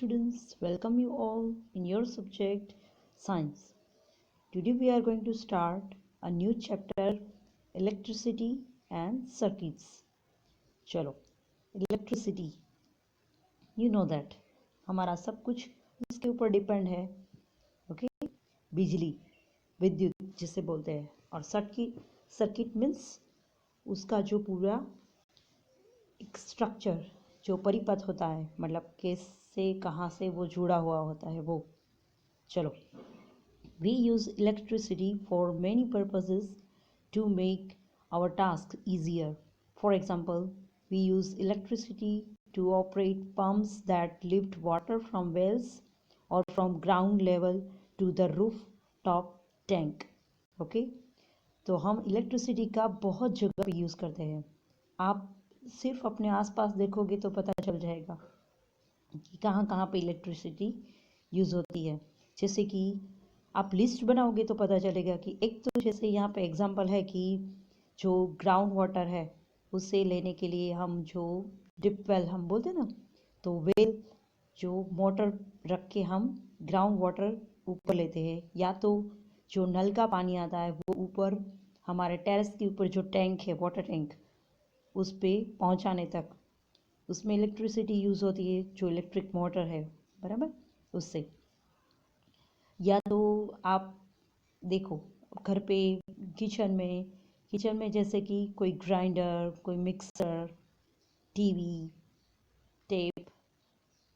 students, welcome you all in your subject science. Today we are going to start a new chapter electricity and circuits. चलो electricity, you know that हमारा सब कुछ उसके ऊपर depend है. Okay बिजली विद्युत जिसे बोलते हैं. और सर्किट मीन्स उसका जो पूरा एक स्ट्रक्चर जो परिपथ होता है, मतलब कैसे कहाँ से वो जुड़ा हुआ होता है वो. चलो, we use electricity for many purposes to make our task easier. For example, we use electricity to operate pumps that lift water from wells और from ground level to the roof top tank. Okay, तो हम electricity का बहुत जगह पे use करते हैं. आप सिर्फ अपने आसपास देखोगे तो पता चल जाएगा कि कहाँ कहाँ पे इलेक्ट्रिसिटी यूज़ होती है. जैसे कि आप लिस्ट बनाओगे तो पता चलेगा कि एक तो जैसे यहाँ पे एग्जांपल है कि जो ग्राउंड वाटर है उससे लेने के लिए हम जो डिप वेल हम बोलते हैं ना, तो वेल जो मोटर रख के हम ग्राउंड वाटर ऊपर लेते हैं, या तो जो नल का पानी आता है वो ऊपर हमारे टेरेस के ऊपर जो टैंक है वाटर टैंक उस पर पहुँचाने तक उसमें इलेक्ट्रिसिटी यूज़ होती है, जो इलेक्ट्रिक मोटर है बराबर उससे. या तो आप देखो घर पे किचन में जैसे कि कोई ग्राइंडर, कोई मिक्सर, टीवी, टेप,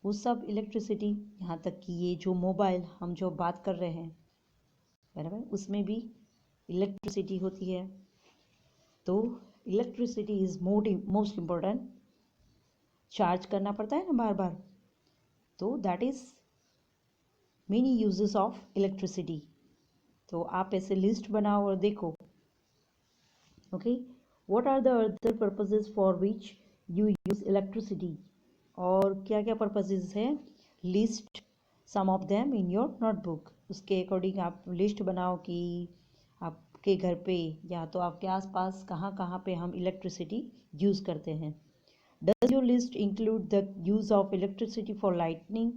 वो सब इलेक्ट्रिसिटी. यहाँ तक कि ये जो मोबाइल हम जो बात कर रहे हैं बराबर उसमें भी इलेक्ट्रिसिटी होती है. तो electricity is most important. Charge करना पड़ता है ना बार बार, तो that is many uses of electricity. तो आप ऐसे लिस्ट बनाओ और देखो. Okay, what are the other purposes for which you use electricity. और क्या क्या पर्पसेस हैं, list some of them in your notebook. उसके अकॉर्डिंग आप लिस्ट बनाओ कि आपके घर पे या तो आपके आसपास कहाँ कहाँ पे हम इलेक्ट्रिसिटी यूज़ करते हैं. Does your list include the use of electricity for lighting?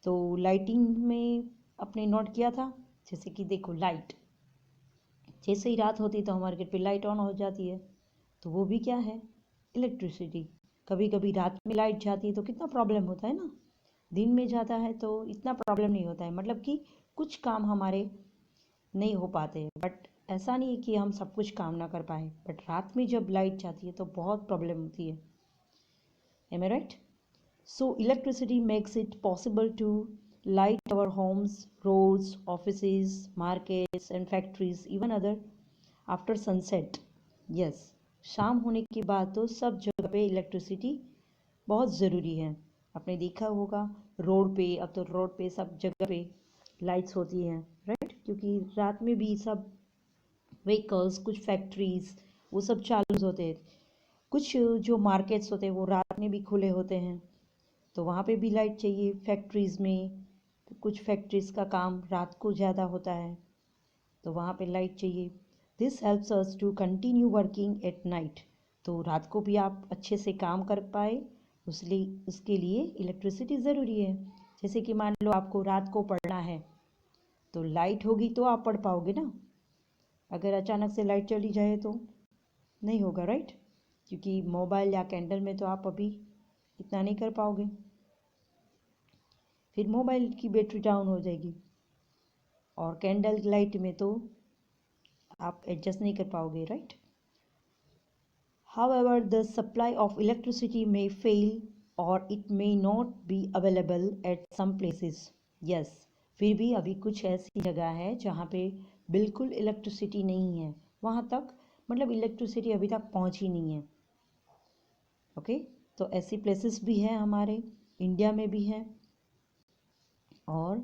तो लाइटिंग में आपने नोट किया था, जैसे कि देखो लाइट, जैसे ही रात होती है तो हमारे घर पे लाइट ऑन हो जाती है, तो वो भी क्या है, इलेक्ट्रिसिटी. कभी कभी रात में लाइट जाती है तो कितना प्रॉब्लम होता है ना. दिन में जाता है तो इतना प्रॉब्लम नहीं होता है, मतलब कि कुछ काम हमारे नहीं हो पाते हैं. बट ऐसा नहीं है कि हम सब कुछ काम ना कर पाए, बट रात में जब लाइट जाती है तो बहुत प्रॉब्लम होती है. Am I right? So electricity makes it possible to light our homes, roads, offices, markets and factories, even other after sunset. Yes, शाम होने के बाद तो सब जगह पे इलेक्ट्रिसिटी बहुत ज़रूरी है. आपने देखा होगा रोड पे, अब तो रोड पे सब जगह पे लाइट्स होती हैं, राइट, क्योंकि रात में भी सब व्हीकल्स, कुछ फैक्ट्रीज वो सब चालू होते हैं. कुछ जो मार्केट्स होते हैं वो रात में भी खुले होते हैं, तो वहाँ पे भी लाइट चाहिए. फैक्ट्रीज़ में तो कुछ फैक्ट्रीज़ का काम रात को ज़्यादा होता है, तो वहाँ पे लाइट चाहिए. This helps us to continue working at night. तो रात को भी आप अच्छे से काम कर पाए, उसके लिए इलेक्ट्रिसिटी ज़रूरी है. जैसे कि मान लो आपको रात को पढ़ना है, तो लाइट होगी तो आप पढ़ पाओगे ना. अगर अचानक से लाइट चली जाए तो नहीं होगा, राइट, क्योंकि मोबाइल या कैंडल में तो आप अभी इतना नहीं कर पाओगे, फिर मोबाइल की बैटरी डाउन हो जाएगी. और कैंडल लाइट में तो आप एडजस्ट नहीं कर पाओगे, right. However the supply of electricity may fail और it may not be available at some places. Yes, फिर भी अभी कुछ ऐसी जगह है जहाँ पे बिल्कुल इलेक्ट्रिसिटी नहीं है, वहाँ तक मतलब इलेक्ट्रिसिटी अभी तक पहुँची नहीं है. ओके, तो ऐसी प्लेसेस भी हैं हमारे इंडिया में भी हैं, और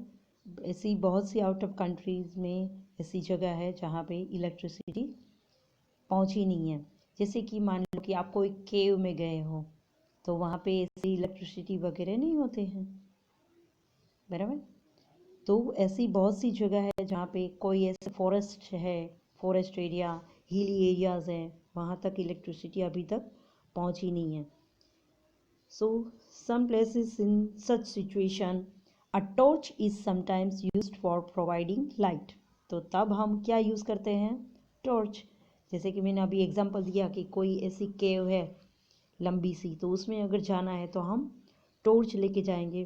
ऐसी बहुत सी आउट ऑफ कंट्रीज़ में ऐसी जगह है जहाँ पे इलेक्ट्रिसिटी पहुँची नहीं है. जैसे कि मान लो कि आप कोई केव में गए हो, तो वहाँ पे ऐसी इलेक्ट्रिसिटी वगैरह नहीं होते हैं, बराबर. तो ऐसी बहुत सी जगह है जहाँ पे कोई ऐसे फॉरेस्ट एरिया, हिली एरियाज़ हैं, वहाँ तक इलेक्ट्रिसिटी अभी तक पहुँची नहीं है. सो some places in such situation a torch is sometimes used for providing light. तो तब हम क्या यूज़ करते हैं? टॉर्च। जैसे कि मैंने अभी एग्जांपल दिया कि कोई ऐसी केव है लंबी सी, तो उसमें अगर जाना है तो हम टॉर्च लेके जाएंगे।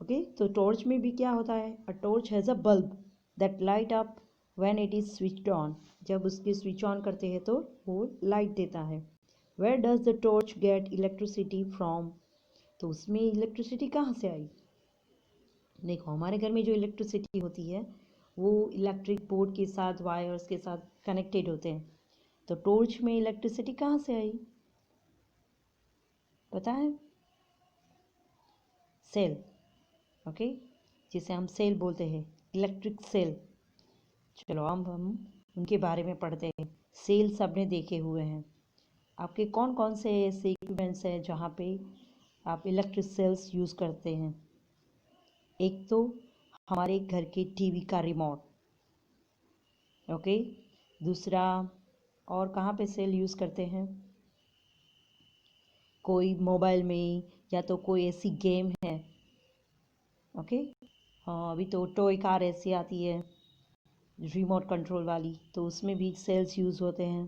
ओके, तो टॉर्च में भी क्या होता है? A torch has a bulb that light up when it is switched on. जब उसके स्विच ऑन करते हैं तो वो लाइट देता है। Where does the torch get electricity from? तो उसमें इलेक्ट्रिसिटी कहाँ से आई? देखो, हमारे घर में जो इलेक्ट्रिसिटी होती है वो इलेक्ट्रिक बोर्ड के साथ, वायर्स के साथ कनेक्टेड होते हैं। तो टॉर्च में इलेक्ट्रिसिटी कहाँ से आई? पता है? सेल। ओके, जिसे हम सेल बोलते हैं, इलेक्ट्रिक सेल। चलो अब हम उनके बारे में पढ़ते हैं। सेल सबने देखे हुए हैं। आपके कौन कौन से ऐसे इक्विपमेंट्स हैं जहाँ पे आप इलेक्ट्रिक सेल्स यूज़ करते हैं? एक तो हमारे घर के टीवी का रिमोट। ओके, दूसरा और कहाँ पे सेल यूज़ करते हैं? कोई मोबाइल में, या तो कोई ऐसी गेम है। ओके, हाँ, अभी तो टॉय कार ऐसी आती है रिमोट कंट्रोल वाली, तो उसमें भी सेल्स यूज़ होते हैं।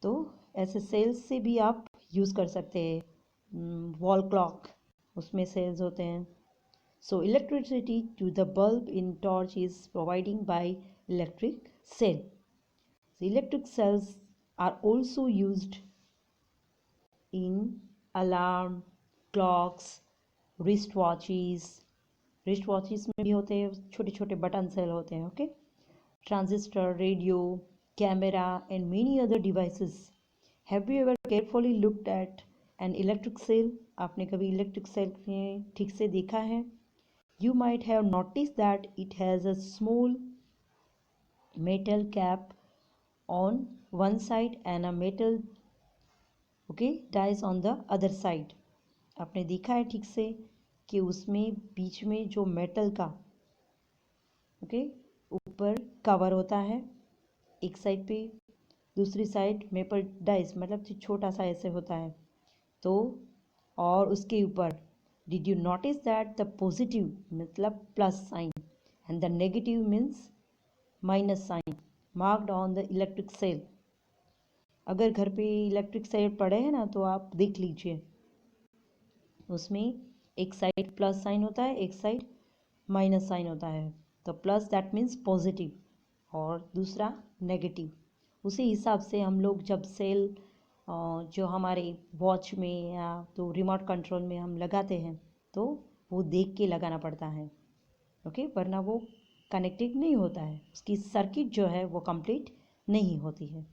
तो ऐसे सेल्स से भी आप यूज़ कर सकते हैं। वॉल क्लॉक, उसमें सेल्स होते हैं। So electricity to the bulb in torch is providing by electric cell. The electric cells are also used in alarm, clocks, wristwatches. wristwatches में भी होते हैं, छोटे छोटे बटन सेल होते हैं. Okay, transistor, radio, camera and many other devices. Have you ever carefully looked at an electric cell? आपने कभी इलेक्ट्रिक सेल में ठीक से देखा है? You might have noticed that it has a small metal cap on one side and a metal dies on the other side. आपने देखा है ठीक से कि उसमें बीच में जो मेटल का ऊपर कवर होता है एक साइड पे, दूसरी साइड मेटल डाइस मतलब छोटा सा ऐसे होता है। तो और उसके ऊपर did you notice that the positive मतलब plus sign and the negative means minus sign marked on the electric cell. अगर घर पे इलेक्ट्रिक सेल पड़े हैं ना तो आप देख लीजिए, उसमें एक साइड प्लस साइन होता है, एक साइड माइनस साइन होता है। तो प्लस दैट मीन्स पॉजिटिव और दूसरा नेगेटिव। उसी हिसाब से हम लोग जब सेल जो हमारे वॉच में या तो रिमोट कंट्रोल में हम लगाते हैं तो वो देख के लगाना पड़ता है। ओके, वरना वो कनेक्टेड नहीं होता है, उसकी सर्किट जो है वो कंप्लीट नहीं होती है।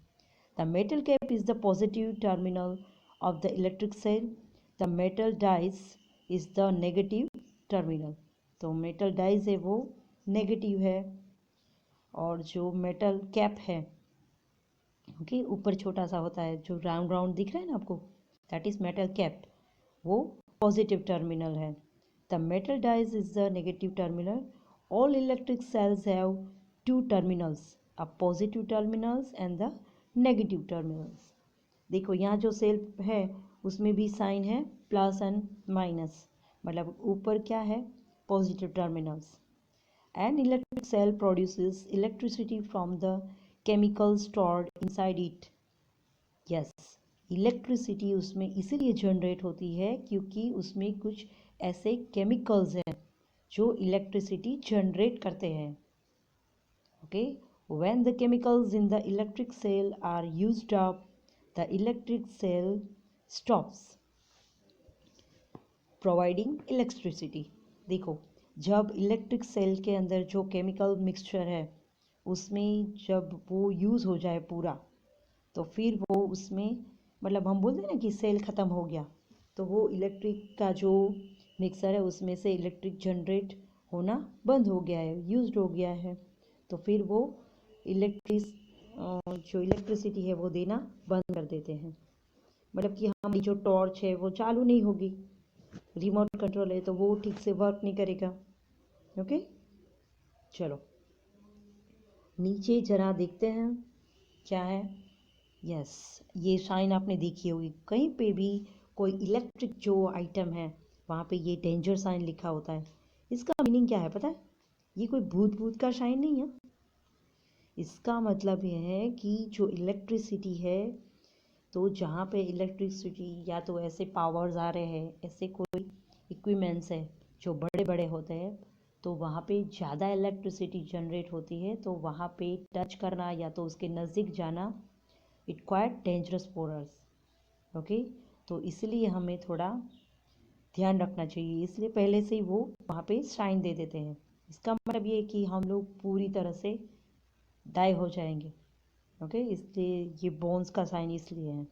The metal cap is the positive terminal of the electric cell. The metal dies is the negative terminal. तो metal dies है वो नेगेटिव है, और जो metal cap है ओके ऊपर छोटा सा होता है जो राउंड राउंड दिख रहा है ना आपको, दैट इज metal cap, वो पॉजिटिव टर्मिनल है। The metal dies is the negative terminal. All electric cells have two terminals, a positive terminals and the negative terminals. देखो यहाँ जो सेल है उसमें भी साइन है प्लस एंड माइनस, मतलब ऊपर क्या है positive terminals. An electric cell produces electricity from the chemical stored inside it. Yes, electricity उसमें इसीलिए जनरेट होती है क्योंकि उसमें कुछ ऐसे केमिकल्स हैं जो इलेक्ट्रिसिटी जनरेट करते हैं। Okay, when the chemicals in the electric cell are used up, the electric cell stops providing electricity. देखो, जब इलेक्ट्रिक सेल के अंदर जो केमिकल मिक्सचर है उसमें जब वो यूज़ हो जाए पूरा, तो फिर वो उसमें मतलब हम बोलते हैं ना कि सेल ख़त्म हो गया, तो वो इलेक्ट्रिक का जो मिक्सर है उसमें से इलेक्ट्रिक जनरेट होना बंद हो गया है, यूज्ड हो गया है। तो फिर वो जो इलेक्ट्रिसिटी है वो देना बंद कर देते हैं। मतलब कि हमारी जो टॉर्च है वो चालू नहीं होगी, रिमोट कंट्रोल है तो वो ठीक से वर्क नहीं करेगा। ओके, चलो नीचे जरा देखते हैं क्या है। यस, ये साइन आपने देखी होगी, कहीं पे भी कोई इलेक्ट्रिक जो आइटम है वहाँ पे ये डेंजर साइन लिखा होता है, इसका मीनिंग क्या है पता है? ये कोई भूत भूत का साइन नहीं है। इसका मतलब ये है कि जो इलेक्ट्रिसिटी है, तो जहाँ पे इलेक्ट्रिसिटी या तो ऐसे पावर्स आ रहे हैं, ऐसे कोई इक्विपमेंट्स है जो बड़े बड़े होते हैं, तो वहाँ पे ज़्यादा इलेक्ट्रिसिटी जनरेट होती है, तो वहाँ पे टच करना या तो उसके नज़दीक जाना it quite dangerous for us. Okay, तो इसलिए हमें थोड़ा ध्यान रखना चाहिए, इसलिए पहले से ही वो वहाँ पे साइन दे देते हैं। इसका मतलब ये कि हम लोग पूरी तरह से डाई हो जाएंगे। ओके, इसलिए ये बोन्स का साइन इसलिए है।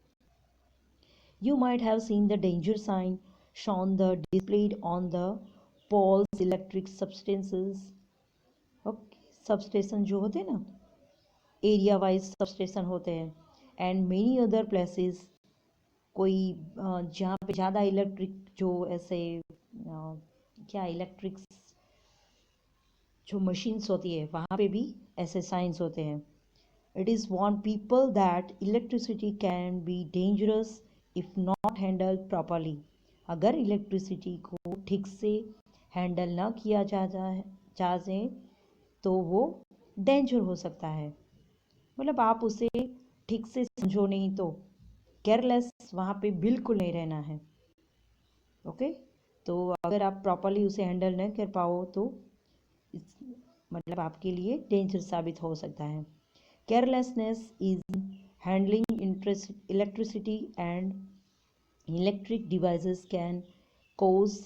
You might have seen the danger sign shown the displayed on the poles electric substances. Okay, substation जो होते हैं ना, एरिया वाइज सबस्टेशन होते हैं, एंड मेनी अदर प्लेसेस, कोई जहाँ पे ज़्यादा इलेक्ट्रिक जो ऐसे क्या इलेक्ट्रिक जो मशीन्स होती है वहाँ पे भी ऐसे साइंस होते हैं। It is warn people that electricity can be dangerous if not handle properly. अगर इलेक्ट्रिसिटी को ठीक से हैंडल ना किया जाए तो वो डेंजर हो सकता है। मतलब आप उसे ठीक से समझो नहीं तो केयरलेस वहाँ पे बिल्कुल नहीं रहना है। ओके, तो अगर आप प्रॉपरली उसे हैंडल नहीं कर पाओ तो मतलब आपके लिए डेंजर साबित हो सकता है। Carelessness is handling electricity and electric devices can cause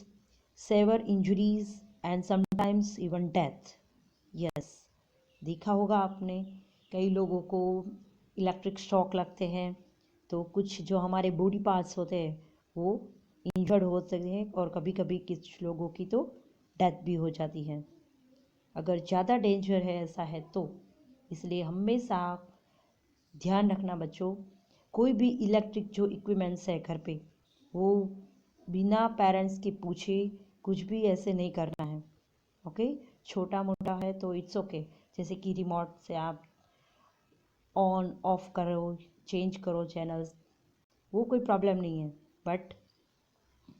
severe injuries and sometimes even death. Yes, देखा होगा आपने, कई लोगों को इलेक्ट्रिक शॉक लगते हैं, तो कुछ जो हमारे बॉडी पार्ट्स होते हैं वो इंजर्ड हो सकते हैं, और कभी कभी कुछ लोगों की तो डेथ भी हो जाती है अगर ज़्यादा डेंजर है ऐसा है तो। इसलिए हमेशा ध्यान रखना बच्चों, कोई भी इलेक्ट्रिक जो इक्विपमेंट्स है घर पे, वो बिना पेरेंट्स के पूछे कुछ भी ऐसे नहीं करना है। ओके, छोटा मोटा है तो इट्स ओके, जैसे कि रिमोट से आप ऑन ऑफ करो, चेंज करो चैनल्स, वो कोई प्रॉब्लम नहीं है। बट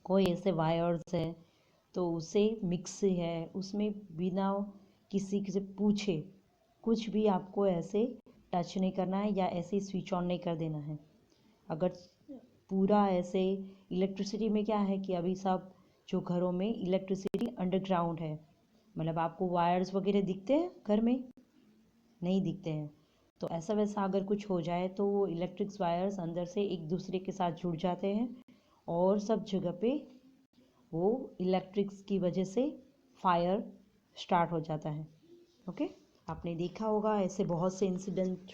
कोई ऐसे वायर्स है तो उसे मिक्स है, उसमें बिना किसी से पूछे कुछ भी आपको ऐसे टच नहीं करना है या ऐसे स्विच ऑन नहीं कर देना है। अगर पूरा ऐसे इलेक्ट्रिसिटी में क्या है कि अभी सब जो घरों में इलेक्ट्रिसिटी अंडरग्राउंड है, मतलब आपको वायर्स वगैरह दिखते हैं घर में, नहीं दिखते हैं, तो ऐसा वैसा अगर कुछ हो जाए तो वो इलेक्ट्रिक्स वायर्स अंदर से एक दूसरे के साथ जुड़ जाते हैं और सब जगह पे वो इलेक्ट्रिक्स की वजह से फायर स्टार्ट हो जाता है। ओके, आपने देखा होगा ऐसे बहुत से इंसिडेंट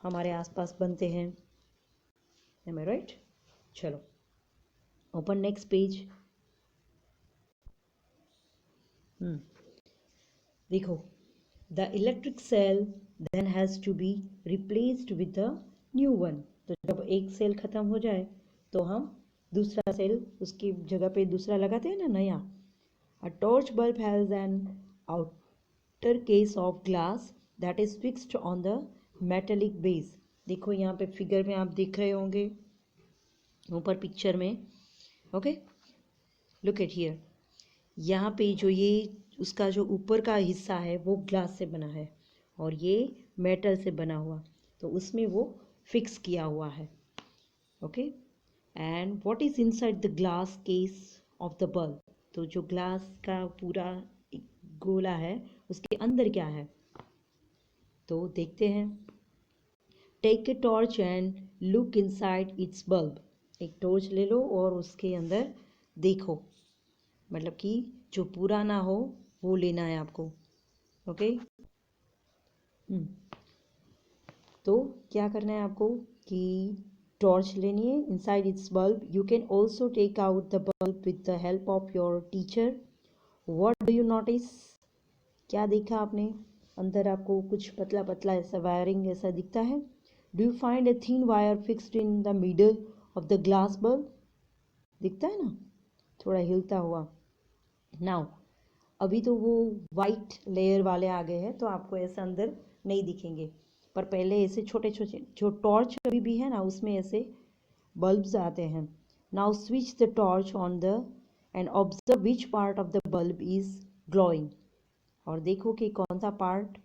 हमारे आसपास बनते हैं। Am I right? चलो ओपन नेक्स्ट पेज। देखो, the electric cell then has to be replaced with the new one. तो जब एक सेल ख़त्म हो जाए तो हम दूसरा सेल उसकी जगह पे दूसरा लगाते हैं ना, नया। A torch bulb has an outer case of glass that is fixed on the metallic base. देखो यहाँ पे फिगर में आप देख रहे होंगे ऊपर पिक्चर में। ओके, लुक एट हियर, यहाँ पे जो ये उसका जो ऊपर का हिस्सा है वो ग्लास से बना है और ये मेटल से बना हुआ, तो उसमें वो फिक्स किया हुआ है। Okay, and what is inside the glass case of the bulb. तो जो ग्लास का पूरा गोला है उसके अंदर क्या है, तो देखते हैं। Take a torch and look inside its bulb. एक टॉर्च ले लो और उसके अंदर देखो, मतलब कि जो पूरा ना हो वो लेना है आपको। ओके, तो क्या करना है आपको कि टॉर्च लेनी है, inside its bulb you can also take out the bulb with the help of your teacher. What do you notice, क्या देखा आपने, अंदर आपको कुछ पतला पतला ऐसा वायरिंग ऐसा दिखता है। Do you find a thin wire fixed in the middle of the glass bulb, दिखता है ना, थोड़ा हिलता हुआ। नाउ अभी तो वो वाइट लेयर वाले आ गए हैं तो आपको ऐसे अंदर नहीं दिखेंगे, पर पहले ऐसे छोटे छोटे जो टॉर्च अभी भी है ना उसमें ऐसे बल्ब्स आते हैं। Now switch the torch on the and observe which part of the bulb is glowing. और देखो कि कौन सा पार्ट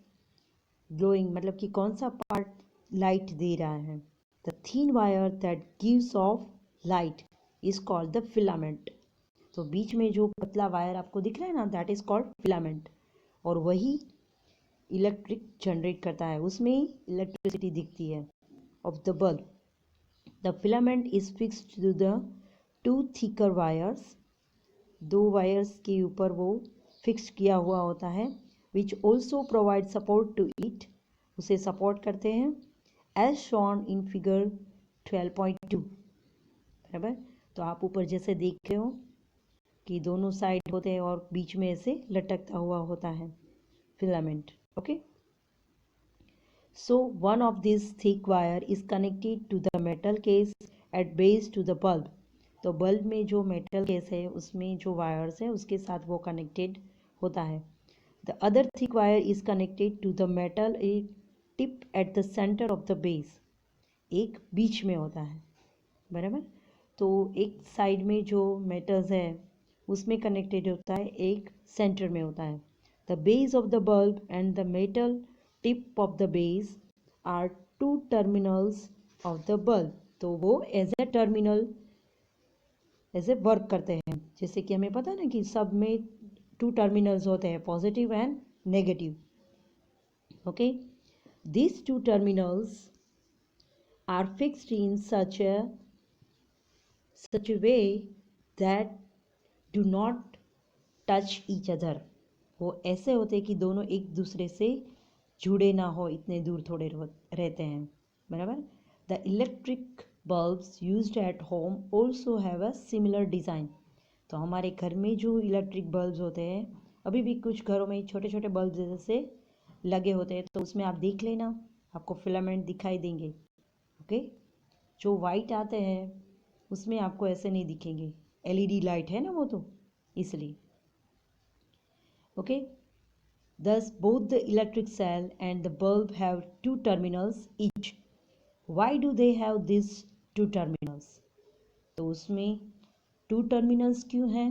ग्लोइंग मतलब कि कौन सा पार्ट लाइट दे रहा है. The thin wire that gives off light is called the filament. तो बीच में जो पतला वायर आपको दिख रहा है ना, दैट इज कॉल्ड फिलामेंट. और वही इलेक्ट्रिक जनरेट करता है, उसमें ही इलेक्ट्रिसिटी दिखती है of the bulb. The filament is fixed to the two thicker wires. दो वायर्स के ऊपर वो फिक्स किया हुआ होता है. Which also provide support to it. उसे सपोर्ट करते हैं एज शॉन इन फिगर 12.2. बराबर. तो आप ऊपर जैसे देख रहे हो कि दोनों साइड होते हैं और बीच में ऐसे लटकता हुआ होता है filament. Okay. So one of this thick wire is connected to the metal case at base to the bulb. तो बल्ब में जो मेटल केस है उसमें जो वायर्स है उसके साथ वो कनेक्टेड होता है. The other thick wire is connected to the metal tip at the centre of the base. एक बीच में होता है. बराबर. तो एक साइड में जो मेटल्स है उसमें कनेक्टेड होता है, एक सेंटर में होता है. The base of the bulb and the metal tip of the base are two terminals of the bulb. तो वो एज ए टर्मिनल ऐसे वर्क करते हैं. जैसे कि हमें पता है ना कि सब में टू टर्मिनल्स होते हैं, positive and negative. Okay. These two terminals are fixed in such a way that do not touch each other. वो ऐसे होते हैं कि दोनों एक दूसरे से जुड़े ना हो, इतने दूर थोड़े रहते हैं. बराबर. The electric bulbs used at home also have a similar design. तो हमारे घर में जो इलेक्ट्रिक बल्ब्स होते हैं, अभी भी कुछ घरों में छोटे छोटे बल्ब जैसे लगे होते हैं, तो उसमें आप देख लेना, आपको फिलामेंट दिखाई देंगे. ओके. जो वाइट आते हैं उसमें आपको ऐसे नहीं दिखेंगे, एलईडी लाइट है ना वो, तो इसलिए. Okay. Thus both the electric cell and the bulb have two terminals each. Why do they have these two terminals? तो उसमें टू टर्मिनल्स क्यों हैं?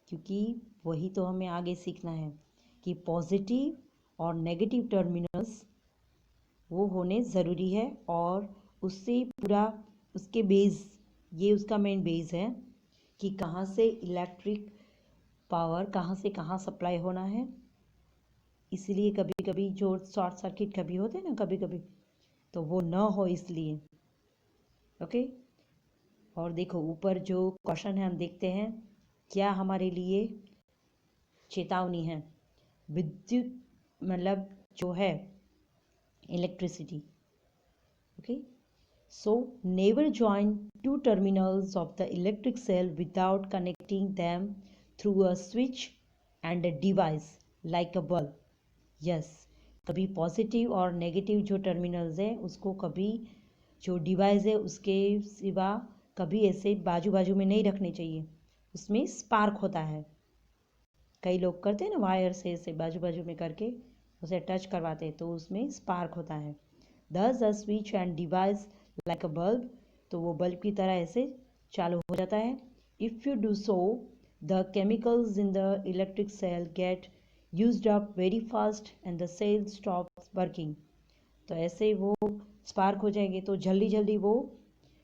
क्योंकि वही तो हमें आगे सीखना है कि पॉजिटिव और नेगेटिव टर्मिनल्स वो होने ज़रूरी है. और उससे पूरा उसके बेस, ये उसका मेन बेस है कि कहाँ से इलेक्ट्रिक पावर कहाँ से कहाँ सप्लाई होना है. इसलिए कभी कभी जो शॉर्ट सर्किट कभी होते हैं ना, कभी कभी तो वो न हो इसलिए. ओके. और देखो ऊपर जो क्वेश्चन है हम देखते हैं, क्या हमारे लिए चेतावनी है. विद्युत मतलब जो है electricity. Okay. So never join two terminals of the electric cell without connecting them through a switch and a device like a bulb. Yes. कभी पॉजिटिव और नेगेटिव जो टर्मिनल्स है उसको कभी जो डिवाइस है उसके सिवा कभी ऐसे बाजू बाजू में नहीं रखने चाहिए. उसमें स्पार्क होता है. कई लोग करते हैं ना, वायर से ऐसे बाजू बाजू में करके उसे टच करवाते हैं, तो उसमें स्पार्क होता है. दस अ switch and device like a bulb. तो वो बल्ब की तरह ऐसे चालू हो जाता है. If you do so the chemicals in the electric cell get used up very fast and the cell stops working. तो ऐसे वो स्पार्क हो जाएंगे तो जल्दी जल्दी वो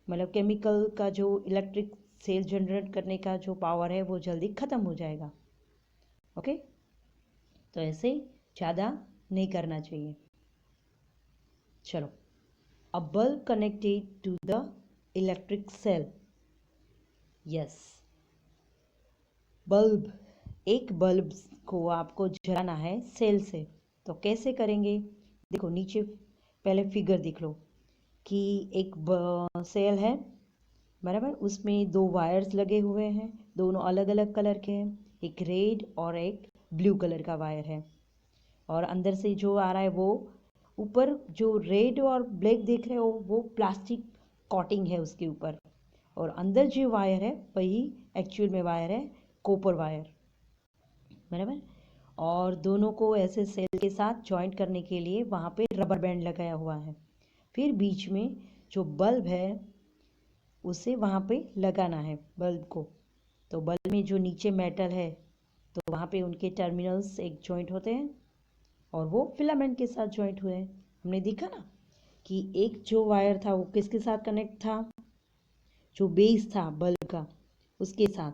मतलब केमिकल का जो इलेक्ट्रिक सेल जनरेट करने का जो पावर है वो जल्दी ख़त्म हो जाएगा. ओके. तो ऐसे ज़्यादा नहीं करना चाहिए. चलो. A bulb connected to the electric cell. Yes. Bulb, एक बल्ब को आपको जलाना है सेल से. तो कैसे करेंगे? देखो नीचे पहले फिगर देख लो कि एक सेल है. बराबर. उसमें दो वायर्स लगे हुए हैं, दोनों अलग अलग कलर के हैं. एक रेड और एक ब्लू कलर का वायर है. और अंदर से जो आ रहा है वो ऊपर जो रेड और ब्लैक देख रहे हो वो प्लास्टिक कॉटिंग है उसके ऊपर. और अंदर जो वायर है वही एक्चुअल में वायर है, कॉपर वायर. बराबर. और दोनों को ऐसे सेल के साथ जॉइंट करने के लिए वहाँ पे रबर बैंड लगाया हुआ है. फिर बीच में जो बल्ब है उसे वहाँ पे लगाना है बल्ब को। तो बल्ब में जो नीचे मेटल है तो वहाँ पे उनके टर्मिनल्स एक जॉइंट होते हैं और वो फिलामेंट के साथ जॉइंट हुए हैं। हमने देखा ना कि एक जो वायर था वो किसके साथ कनेक्ट था, जो बेस था बल्ब का उसके साथ,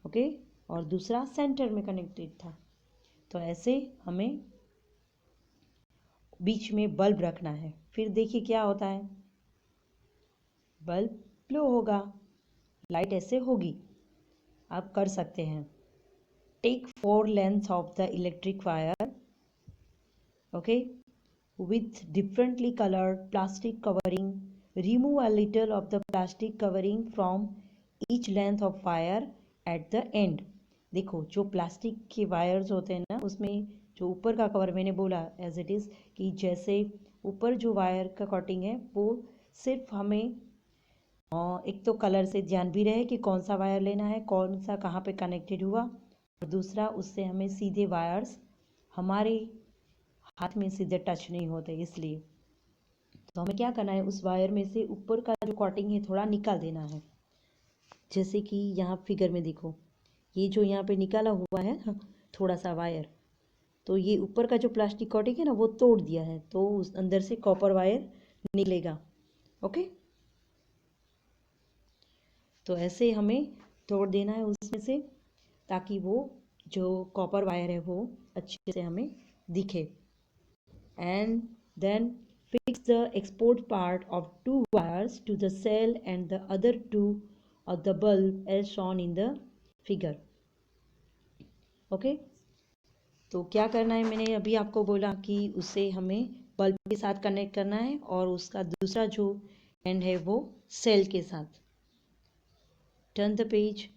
ओके, और दूसरा सेंटर में कनेक्टेड था। तो ऐसे हमें बीच में बल्ब रखना है। फिर देखिए क्या होता है, बल्ब ग्लो होगा, लाइट ऐसे होगी। आप कर सकते हैं। Take 4 lengths of the electric wire, okay, with differently colored plastic covering. Remove a little of the plastic covering from each length of wire at the end. देखो जो प्लास्टिक के वायर्स होते हैं ना, उसमें जो ऊपर का कवर मैंने बोला एज इट इज़ कि जैसे ऊपर जो वायर का कटिंग है वो सिर्फ हमें एक तो कलर से ध्यान भी रहे कि कौन सा वायर लेना है, कौन सा कहाँ पे कनेक्टेड हुआ, और दूसरा उससे हमें सीधे वायर्स हमारे हाथ में सीधे टच नहीं होते। इसलिए तो हमें क्या करना है, उस वायर में से ऊपर का जो कॉटिंग है थोड़ा निकाल देना है। जैसे कि यहाँ फिगर में देखो, ये जो यहाँ पे निकाला हुआ है ना थोड़ा सा वायर, तो ये ऊपर का जो प्लास्टिक कॉटिंग है ना वो तोड़ दिया है, तो उस अंदर से कॉपर वायर निकलेगा। ओके, तो ऐसे हमें तोड़ देना है उसमें से, ताकि वो जो कॉपर वायर है वो अच्छे से हमें दिखे। And then fix the export part of 2 wires to the cell and the other 2 of the bulb as shown in the figure. Okay? तो क्या करना है, मैंने अभी आपको बोला कि उसे हमें बल्ब के साथ कनेक्ट करना है और उसका दूसरा जो एंड है वो सेल के साथ। Turn the page.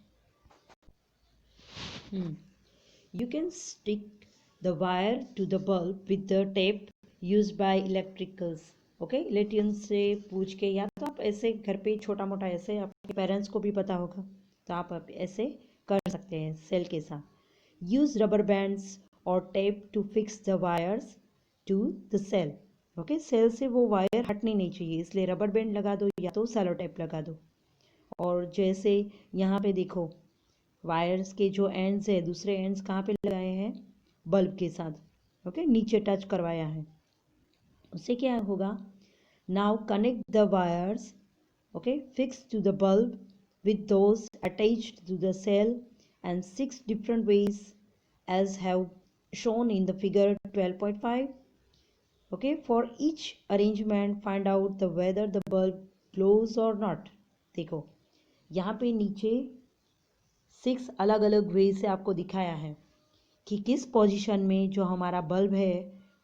You can stick the wire to the bulb with the tape used by electricals. Okay, electrician से पूछ के, या तो आप ऐसे घर पे छोटा मोटा ऐसे, आपके पेरेंट्स को भी पता होगा तो आप ऐसे कर सकते हैं सेल के साथ। यूज रबर बैंड्स और tape to fix the wires to the cell. Okay, cell से वो वायर हटनी नहीं चाहिए, इसलिए रबर बैंड लगा दो या तो सेलो टेप लगा दो। और जैसे यहाँ पे देखो वायर्स के जो एंड्स है, दूसरे एंड्स कहाँ पे लगाए हैं, बल्ब के साथ। ओके, नीचे टच करवाया है। उससे क्या होगा, now connect the wires, okay, fix to the bulb with those attached to the cell and 6 different ways as have shown in the figure 12.5. Okay, for each arrangement find out the whether the bulb glows or not. देखो यहाँ पे नीचे 6 अलग अलग वे से आपको दिखाया है कि किस पोजीशन में जो हमारा बल्ब है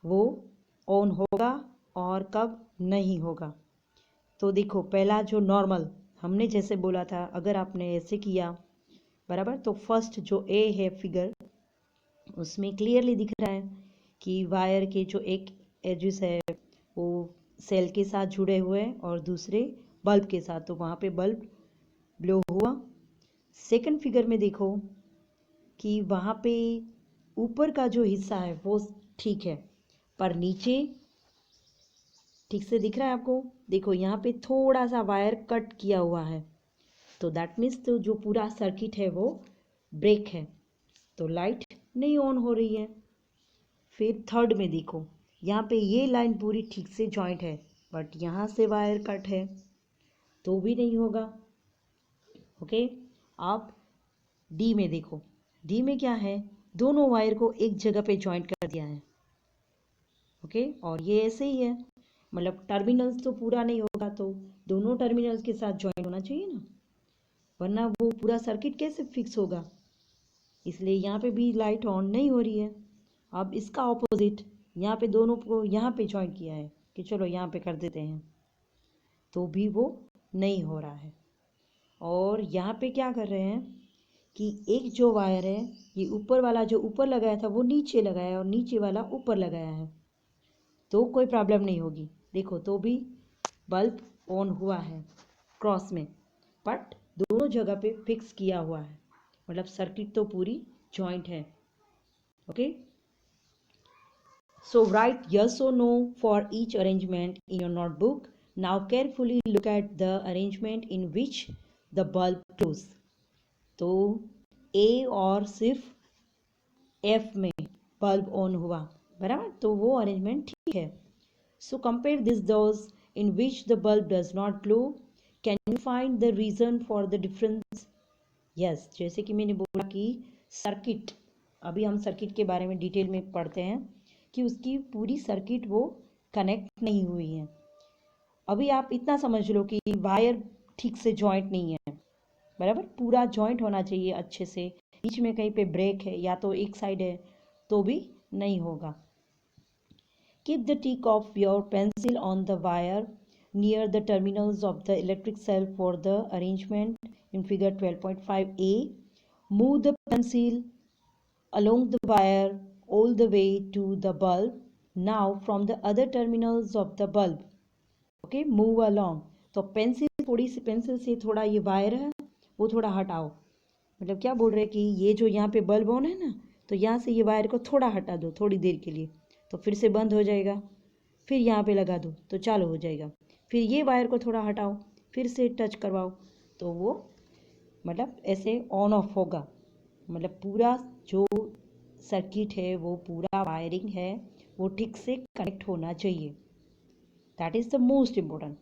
वो ऑन होगा और कब नहीं होगा। तो देखो पहला जो नॉर्मल हमने जैसे बोला था, अगर आपने ऐसे किया बराबर, तो फर्स्ट जो ए है फिगर उसमें क्लियरली दिख रहा है कि वायर के जो एक एजेस है वो सेल के साथ जुड़े हुए हैं और दूसरे बल्ब के साथ, तो वहाँ पे बल्ब ब्लो हुआ। सेकंड फिगर में देखो कि वहाँ पे ऊपर का जो हिस्सा है वो ठीक है, पर नीचे ठीक से दिख रहा है आपको, देखो यहाँ पे थोड़ा सा वायर कट किया हुआ है, तो दैट मीन्स तो जो पूरा सर्किट है वो ब्रेक है, तो लाइट नहीं ऑन हो रही है। फिर थर्ड में देखो, यहाँ पे ये लाइन पूरी ठीक से जॉइंट है, बट यहाँ से वायर कट है तो भी नहीं होगा। ओके, आप डी में देखो, डी में क्या है, दोनों वायर को एक जगह पे जॉइंट कर दिया है। ओके, और ये ऐसे ही है, मतलब टर्मिनल्स तो पूरा नहीं होगा, तो दोनों टर्मिनल्स के साथ जॉइंट होना चाहिए ना, वरना वो पूरा सर्किट कैसे फिक्स होगा। इसलिए यहाँ पे भी लाइट ऑन नहीं हो रही है। अब इसका ऑपोजिट, यहाँ पे दोनों को यहाँ पे जॉइंट किया है कि चलो यहाँ पे कर देते हैं, तो भी वो नहीं हो रहा है। और यहाँ पे क्या कर रहे हैं कि एक जो वायर है, ये ऊपर वाला जो ऊपर लगाया था वो नीचे लगाया और नीचे वाला ऊपर लगाया है, तो कोई प्रॉब्लम नहीं होगी। देखो तो भी बल्ब ऑन हुआ है क्रॉस में, बट दोनों जगह पे फिक्स किया हुआ है, मतलब सर्किट तो पूरी जॉइंट है। ओके, सो राइट यस और no for each arrangement in your notebook. Now carefully look at the arrangement in which the bulb glows. तो A और सिर्फ F में बल्ब ऑन हुआ, बराबर, तो वो अरेंजमेंट ठीक है. So compare this those in which the bulb does not glow. Can you find the reason for the difference? Yes, जैसे कि मैंने बोला कि सर्किट, अभी हम सर्किट के बारे में डिटेल में पढ़ते हैं कि उसकी पूरी सर्किट वो कनेक्ट नहीं हुई है. अभी आप इतना समझ लो कि वायर ठीक से जॉइंट नहीं है, बराबर, पूरा जॉइंट होना चाहिए अच्छे से. बीच में कहीं पे ब्रेक है या तो एक साइड है तो भी नहीं होगा. Keep the tip of your pencil on the wire near the terminals of the electric cell for the arrangement in figure 12.5a. Move the pencil along the wire all the way to the bulb. Now from the other terminals of the bulb, okay, move along. तो pencil, थोड़ी सी pencil से थोड़ा ये wire है वो थोड़ा हटाओ. मतलब क्या बोल रहे हैं कि ये जो यहाँ पे बल्ब ऑन है ना, तो यहाँ से ये वायर को थोड़ा हटा दो थोड़ी देर के लिए, तो फिर से बंद हो जाएगा. फिर यहाँ पे लगा दो तो चालू हो जाएगा. फिर ये वायर को थोड़ा हटाओ, फिर से टच करवाओ, तो वो मतलब ऐसे ऑन ऑफ होगा. मतलब पूरा जो सर्किट है, वो पूरा वायरिंग है, वो ठीक से कनेक्ट होना चाहिए. That is the most important.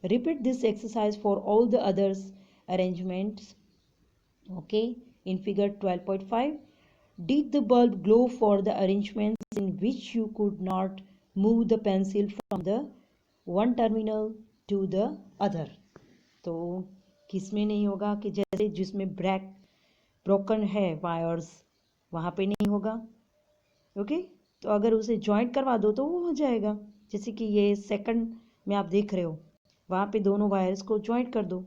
Repeat this exercise for all the others arrangements. Okay, in figure 12.5, did the bulb glow for the arrangements in which you could not move the pencil from the one terminal to the other? तो किसमें नहीं होगा कि जैसे जिसमें broken है wires, वहाँ पे नहीं होगा. ओके, तो अगर उसे जॉइंट करवा दो तो वो हो जाएगा. जैसे कि ये सेकंड में आप देख रहे हो, वहाँ पे दोनों वायर्स को जॉइंट कर दो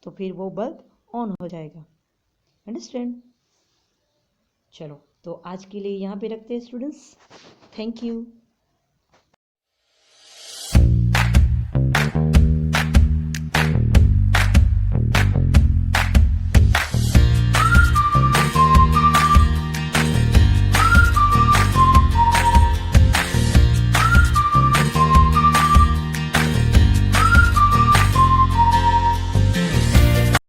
तो फिर वो बल्ब ऑन हो जाएगा. अंडरस्टैंड? चलो, तो आज के लिए यहाँ पे रखते हैं स्टूडेंट्स. Thank you.